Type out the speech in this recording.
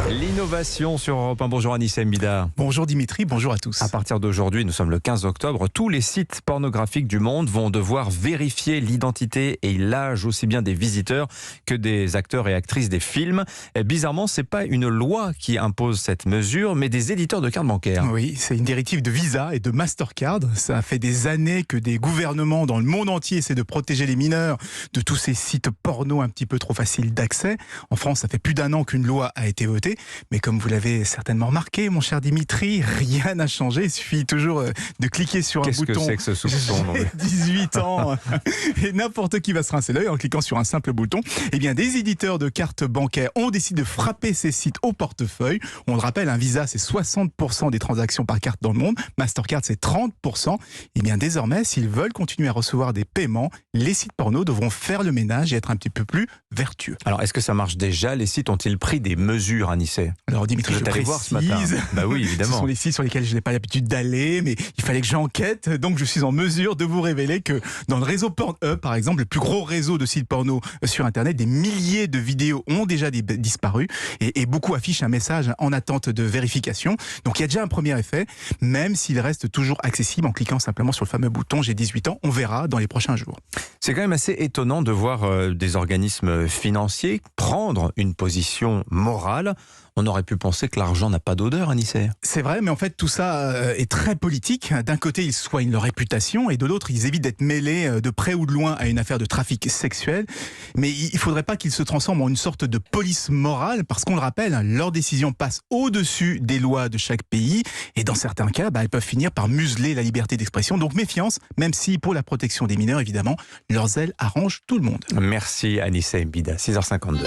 L'innovation sur Europe 1. Bonjour Anissa Mbida. Bonjour Dimitri, bonjour à tous. À partir d'aujourd'hui, nous sommes le 15 octobre, tous les sites pornographiques du monde vont devoir vérifier l'identité et l'âge aussi bien des visiteurs que des acteurs et actrices des films. Et bizarrement, c'est pas une loi qui impose cette mesure, mais des éditeurs de cartes bancaires. Oui, c'est une directive de Visa et de Mastercard. Ça fait des années que des gouvernements dans le monde entier essaient de protéger les mineurs de tous ces sites porno un petit peu trop faciles d'accès. En France, ça fait plus d'un an qu'une loi a été votée. Mais comme vous l'avez certainement remarqué, mon cher Dimitri, rien n'a changé. Il suffit toujours de cliquer sur un bouton. Qu'est-ce que c'est que ce soupçon? J'ai 18 ans et n'importe qui va se rincer l'œil en cliquant sur un simple bouton. Eh bien, des éditeurs de cartes bancaires ont décidé de frapper ces sites au portefeuille. On le rappelle, un Visa, c'est 60% des transactions par carte dans le monde. Mastercard, c'est 30%. Eh bien, désormais, s'ils veulent continuer à recevoir des paiements, les sites porno devront faire le ménage et être un petit peu plus vertueux. Alors, est-ce que ça marche déjà? Les sites ont-ils pris des mesures, Anissa? Alors Dimitri, je précise, voir ce matin. Bah oui, évidemment. Ce sont les sites sur lesquels je n'ai pas l'habitude d'aller, mais il fallait que j'enquête, donc je suis en mesure de vous révéler que dans le réseau Pornhub, par exemple, le plus gros réseau de sites porno sur Internet, des milliers de vidéos ont déjà disparu et beaucoup affichent un message en attente de vérification. Donc il y a déjà un premier effet, même s'il reste toujours accessible en cliquant simplement sur le fameux bouton « J'ai 18 ans », on verra dans les prochains jours. C'est quand même assez étonnant de voir des organismes financiers prendre une position morale. On aurait pu penser que l'argent n'a pas d'odeur, Anissa. C'est vrai, mais en fait, tout ça est très politique. D'un côté, ils soignent leur réputation, et de l'autre, ils évitent d'être mêlés de près ou de loin à une affaire de trafic sexuel. Mais il ne faudrait pas qu'ils se transforment en une sorte de police morale, parce qu'on le rappelle, leurs décisions passent au-dessus des lois de chaque pays, et dans certains cas, elles peuvent finir par museler la liberté d'expression. Donc méfiance, même si pour la protection des mineurs, évidemment, leurs ailes arrangent tout le monde. Merci Anissa Mbida, 6h52.